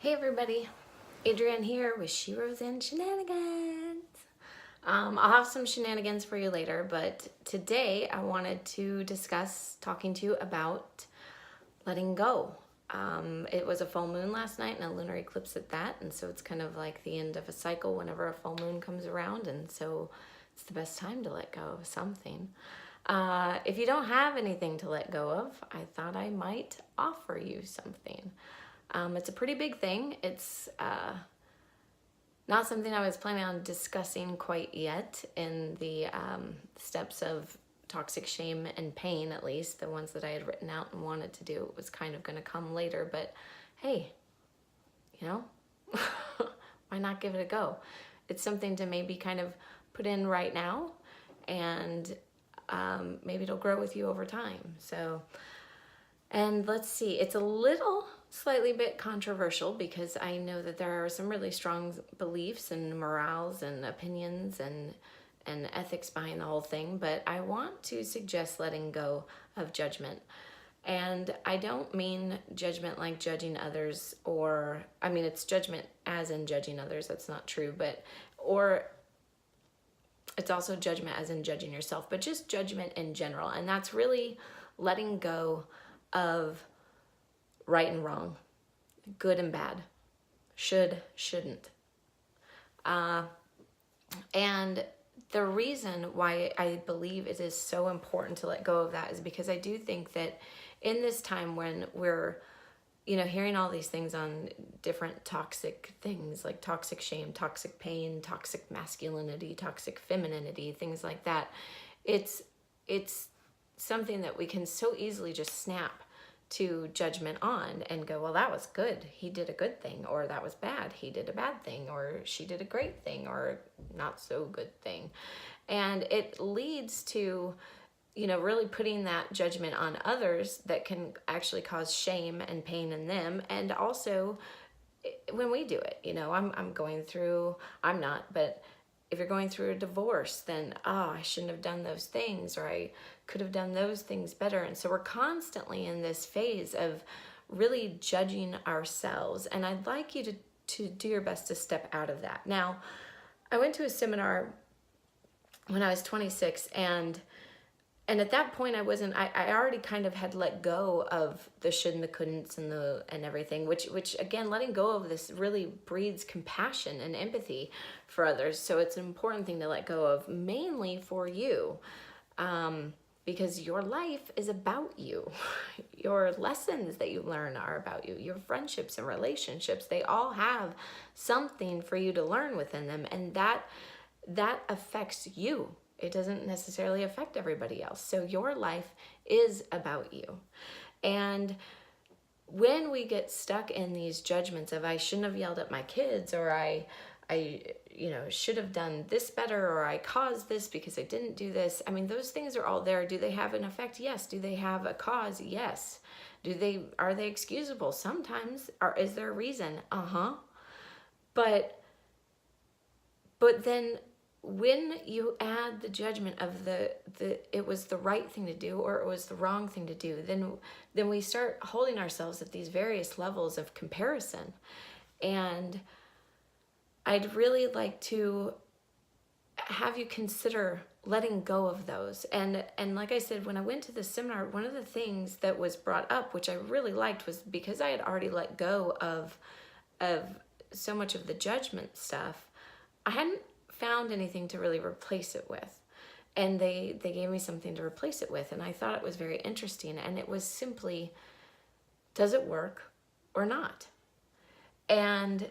Hey everybody, Adrienne here with Sheroes and Shenanigans. I'll have some shenanigans for you later, but today I wanted to discuss talking to you about letting go. It was a full moon last night and a lunar eclipse at that, and so it's kind of like the end of a cycle whenever a full moon comes around, and so it's the best time to let go of something. If you don't have anything to let go of, I thought I might offer you something. It's a pretty big thing. It's not something I was planning on discussing quite yet in the steps of toxic shame and pain, at least the ones that I had written out and wanted to do. It was kind of going to come later, but hey, you know, why not give it a go? It's something to maybe kind of put in right now, and maybe it'll grow with you over time. So, and let's see, it's a little slightly bit controversial because I know that there are some really strong beliefs and morals and opinions and ethics behind the whole thing, but I want to suggest letting go of judgment. And I don't mean judgment like judging others, or I mean it's judgment as in judging others, that's not true, but or it's also judgment as in judging yourself, but just judgment in general. And that's really letting go of right and wrong, good and bad, should, shouldn't. And the reason why I believe it is so important to let go of that is because I do think that in this time when we're, hearing all these things on different toxic things like toxic shame, toxic pain, toxic masculinity, toxic femininity, things like that, it's something that we can so easily just snap to judgment on and go, well, that was good, he did a good thing, or that was bad, he did a bad thing, or she did a great thing, or not so good thing. And it leads to, really putting that judgment on others that can actually cause shame and pain in them. And also when we do it, I'm going through, I'm not, but if you're going through a divorce, then, I shouldn't have done those things, or I could have done those things better. And so we're constantly in this phase of really judging ourselves. And I'd like you to do your best to step out of that. Now, I went to a seminar when I was 26, and at that point I already kind of had let go of the should and the couldn'ts and everything, which again, letting go of this really breeds compassion and empathy for others. So it's an important thing to let go of, mainly for you, because your life is about you. Your lessons that you learn are about you. Your friendships and relationships, they all have something for you to learn within them, and that affects you. It doesn't necessarily affect everybody else. So your life is about you. And when we get stuck in these judgments of I shouldn't have yelled at my kids, or I should have done this better, or I caused this because I didn't do this. I mean, those things are all there. Do they have an effect? Yes. Do they have a cause? Yes. Are they excusable? Sometimes. Is there a reason? But then when you add the judgment of the it was the right thing to do or it was the wrong thing to do, then we start holding ourselves at these various levels of comparison. And I'd really like to have you consider letting go of those. And like I said, when I went to the seminar, one of the things that was brought up, which I really liked, was because I had already let go of so much of the judgment stuff, I hadn't found anything to really replace it with. And they gave me something to replace it with, and I thought it was very interesting. And it was simply, does it work or not? And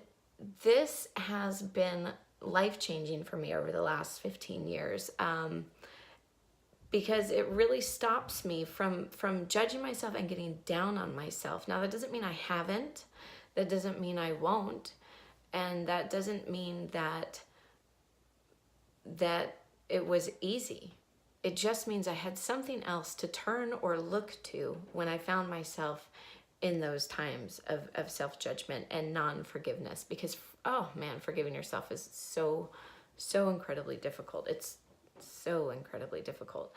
this has been life-changing for me over the last 15 years, because it really stops me from judging myself and getting down on myself. Now, that doesn't mean I haven't. That doesn't mean I won't. And that doesn't mean that it was easy. It just means I had something else to turn or look to when I found myself in those times of self-judgment and non-forgiveness. Because, oh man, forgiving yourself is so incredibly difficult. It's so incredibly difficult.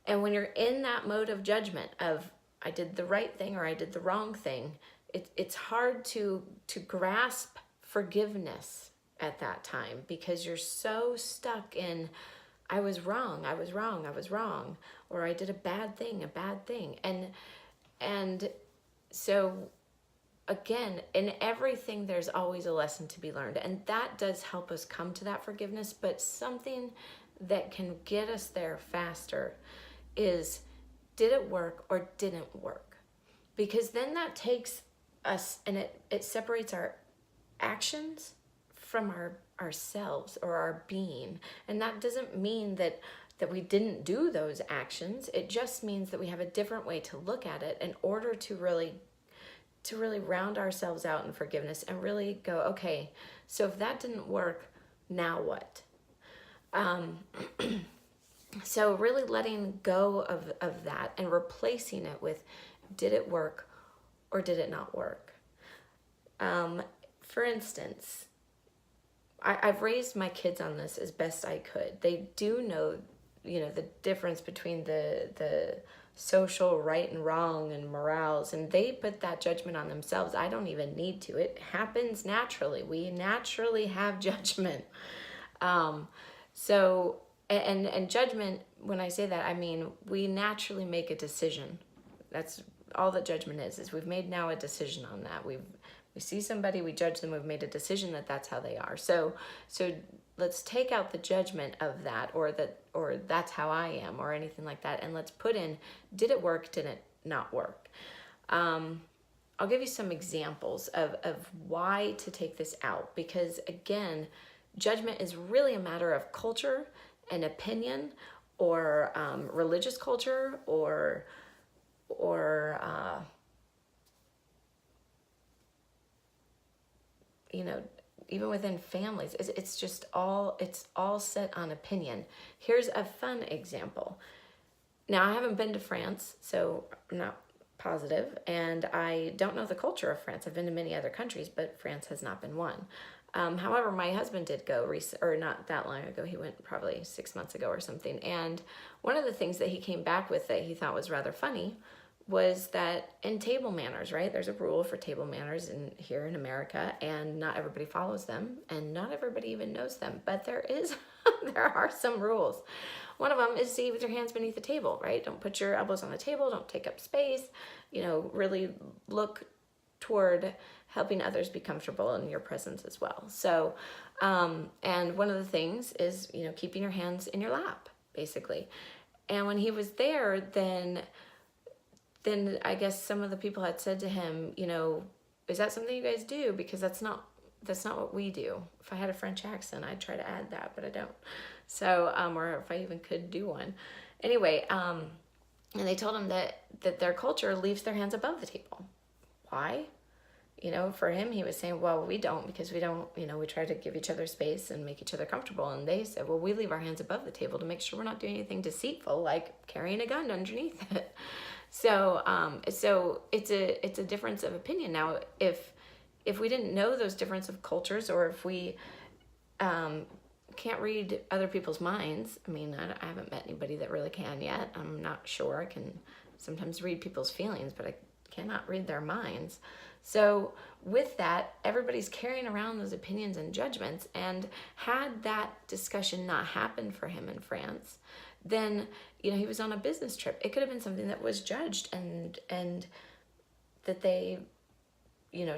And when you're in that mode of judgment of I did the right thing or I did the wrong thing, it's hard to grasp forgiveness at that time, because you're so stuck in, I was wrong, I was wrong, I was wrong, or I did a bad thing. And so again, in everything, there's always a lesson to be learned. And that does help us come to that forgiveness. But something that can get us there faster is, did it work or didn't work? Because then that takes us, and it separates our actions from ourselves or our being. And that doesn't mean that we didn't do those actions. It just means that we have a different way to look at it in order to really round ourselves out in forgiveness and really go, okay, so if that didn't work, now what? So really letting go of that and replacing it with, did it work or did it not work? For instance, I've raised my kids on this as best I could. They do know, the difference between the social right and wrong and morals, and they put that judgment on themselves. I don't even need to. It happens naturally. We naturally have judgment. And judgment, when I say that, I mean, we naturally make a decision. That's all that judgment is we've made now a decision on that. We see somebody, we judge them, we've made a decision that that's how they are. So let's take out the judgment of that, or that's how I am, or anything like that, and let's put in, did it work, did it not work? I'll give you some examples of why to take this out, because again, judgment is really a matter of culture and opinion, or religious culture, or even within families. It's all set on opinion. Here's a fun example. Now, I haven't been to France, so I'm not positive, and I don't know the culture of France. I've been to many other countries, but France has not been one. However, my husband did go not that long ago. He went probably 6 months ago or something. And one of the things that he came back with that he thought was rather funny was that in table manners, right? There's a rule for table manners here in America, and not everybody follows them, and not everybody even knows them. But there are some rules. One of them is to eat with your hands beneath the table, right? Don't put your elbows on the table. Don't take up space. Really look toward helping others be comfortable in your presence as well. So, and one of the things is, keeping your hands in your lap, basically. And when he was there, then I guess some of the people had said to him, is that something you guys do? Because that's not what we do. If I had a French accent, I'd try to add that, but I don't. So, or if I even could do one. Anyway, and they told him that their culture leaves their hands above the table. Why? For him, he was saying, well, we don't, because we don't, we try to give each other space and make each other comfortable. And they said, well, we leave our hands above the table to make sure we're not doing anything deceitful, like carrying a gun underneath it. So it's a difference of opinion. Now, if we didn't know those difference of cultures, or if we can't read other people's minds, I mean, I haven't met anybody that really can yet. I'm not sure. I can sometimes read people's feelings, but I cannot read their minds. So with that, everybody's carrying around those opinions and judgments. And had that discussion not happened for him in France, then, he was on a business trip. It could have been something that was judged, and that they,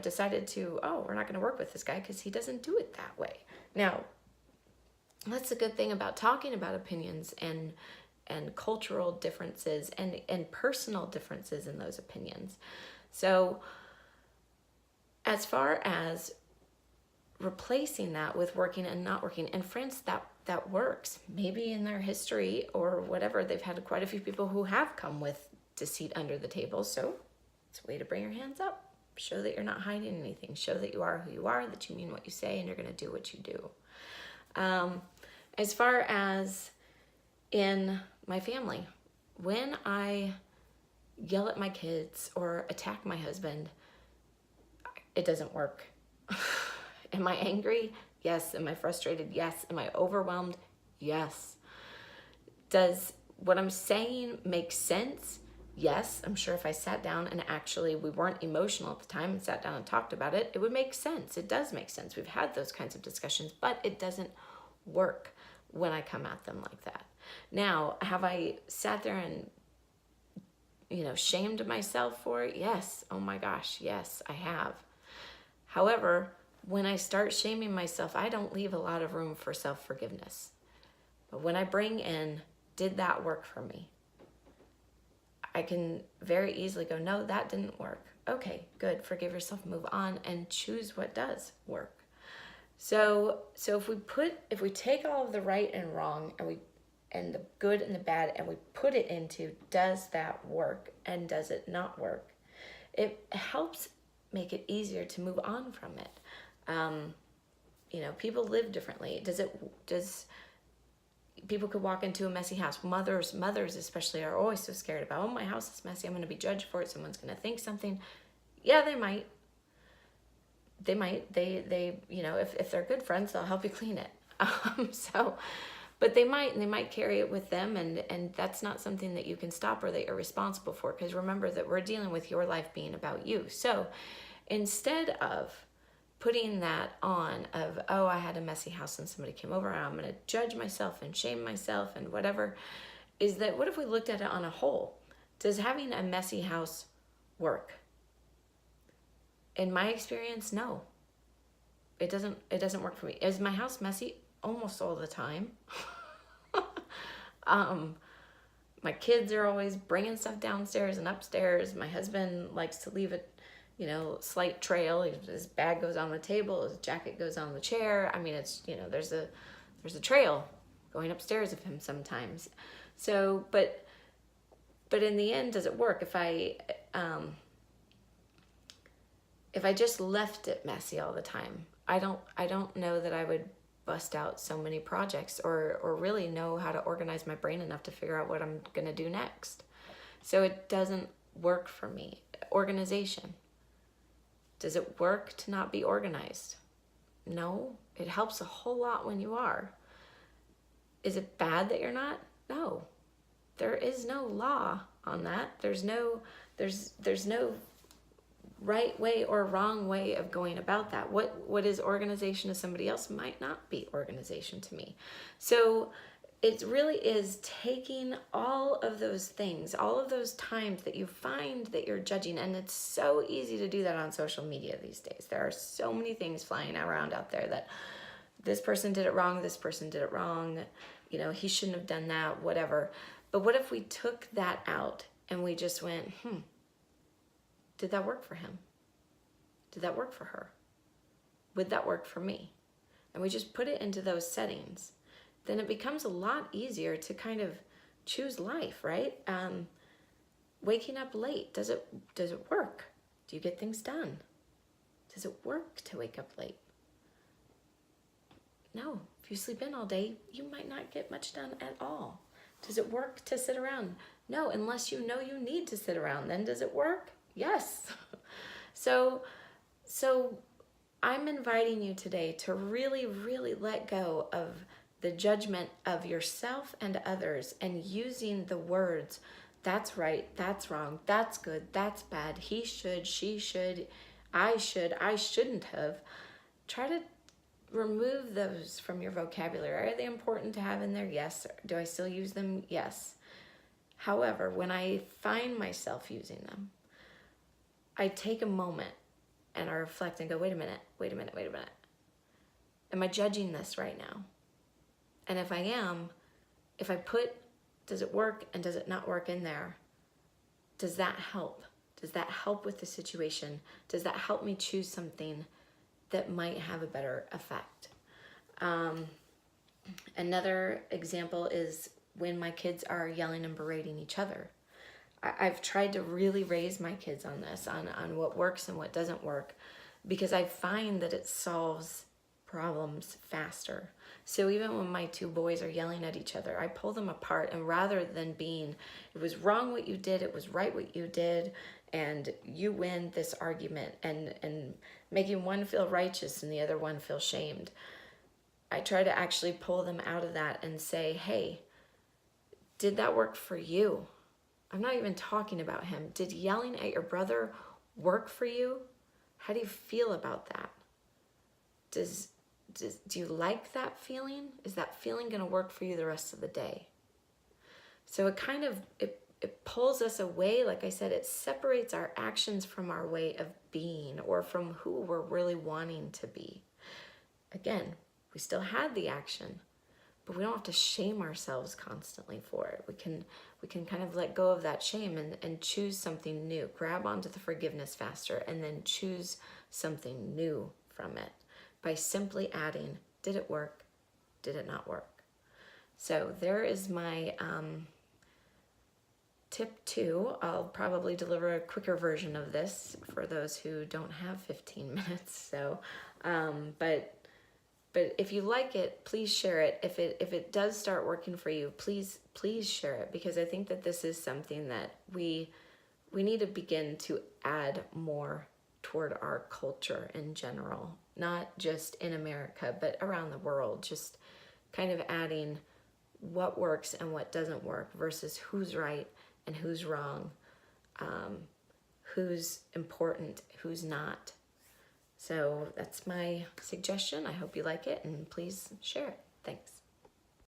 decided to, we're not going to work with this guy because he doesn't do it that way. Now, that's a good thing about talking about opinions and cultural differences and personal differences in those opinions. So as far as replacing that with working and not working, in France, that works. Maybe in their history or whatever, they've had quite a few people who have come with deceit under the table. So it's a way to bring your hands up. Show that you're not hiding anything. Show that you are who you are, that you mean what you say, and you're going to do what you do. As far as in my family, when I yell at my kids or attack my husband, it doesn't work. Am I angry? Yes. Am I frustrated? Yes. Am I overwhelmed? Yes. Does what I'm saying make sense? Yes, I'm sure if I sat down and actually we weren't emotional at the time and sat down and talked about it, it would make sense. It does make sense. We've had those kinds of discussions, but it doesn't work when I come at them like that. Now, have I sat there and, shamed myself for it? Yes. Oh my gosh. Yes, I have. However, when I start shaming myself, I don't leave a lot of room for self-forgiveness. But when I bring in, did that work for me? I can very easily go, no, that didn't work. Okay, good. Forgive yourself, move on, and choose what does work. So if we take all of the right and wrong and the good and the bad, and we put it into, does that work and does it not work? It helps make it easier to move on from it. People live differently. People could walk into a messy house. Mothers especially are always so scared about, oh, my house is messy, I'm going to be judged for it, someone's going to think something. Yeah, they might. If they're good friends, they'll help you clean it. But they might carry it with them, and that's not something that you can stop or that you're responsible for, because remember that we're dealing with your life being about you. So instead of putting that on of, oh, I had a messy house and somebody came over and I'm going to judge myself and shame myself and whatever, is that what if we looked at it on a whole? Does having a messy house work? In my experience, no. It doesn't work for me. Is my house messy? Almost all the time. My kids are always bringing stuff downstairs and upstairs. My husband likes to leave a slight trail. His bag goes on the table, his jacket goes on the chair. I mean, it's, there's a trail going upstairs of him sometimes. So, but in the end, does it work? If I just left it messy all the time, I don't know that I would bust out so many projects or really know how to organize my brain enough to figure out what I'm going to do next. So it doesn't work for me. Organization. Does it work to not be organized? No, it helps a whole lot when you are. Is it bad that you're not? No. There is no law on that. There's no right way or wrong way of going about that. What is organization to somebody else might not be organization to me. So it really is taking all of those things, all of those times that you find that you're judging, and it's so easy to do that on social media these days. There are so many things flying around out there that this person did it wrong, this person did it wrong, he shouldn't have done that, whatever. But what if we took that out and we just went, did that work for him? Did that work for her? Would that work for me? And we just put it into those settings. Then it becomes a lot easier to kind of choose life, right? Waking up late, does it work? Do you get things done? Does it work to wake up late? No. If you sleep in all day, you might not get much done at all. Does it work to sit around? No, unless you know you need to sit around. Then does it work? Yes. So I'm inviting you today to really, really let go of the judgment of yourself and others and using the words, that's right, that's wrong, that's good, that's bad, he should, she should, I shouldn't have. Try to remove those from your vocabulary. Are they important to have in there? Yes. Do I still use them? Yes. However, when I find myself using them, I take a moment and I reflect and go, wait a minute. Am I judging this right now? And if I am, if I put, does it work and does it not work in there? Does that help? Does that help with the situation? Does that help me choose something that might have a better effect? Another example is when my kids are yelling and berating each other. I've tried to really raise my kids on this, on what works and what doesn't work, because I find that it solves problems faster. So even when my two boys are yelling at each other, I pull them apart, and rather than being, it was wrong what you did, it was right what you did, and you win this argument, and making one feel righteous and the other one feel shamed, I try to actually pull them out of that and say, hey, did that work for you? I'm not even talking about him. Did yelling at your brother work for you? How do you feel about that? Do you like that feeling? Is that feeling going to work for you the rest of the day? So it pulls us away. Like I said, it separates our actions from our way of being or from who we're really wanting to be. Again, we still had the action, but we don't have to shame ourselves constantly for it. We can kind of let go of that shame and choose something new. Grab onto the forgiveness faster and then choose something new from it by simply adding, did it work? Did it not work? So there is my tip 2. I'll probably deliver a quicker version of this for those who don't have 15 minutes. So, but if you like it, please share it. If it does start working for you, please share it, because I think that this is something that we need to begin to add more toward our culture in general, not just in America, but around the world. Just kind of adding what works and what doesn't work versus who's right and who's wrong, who's important, who's not. So that's my suggestion. I hope you like it, and please share it. Thanks.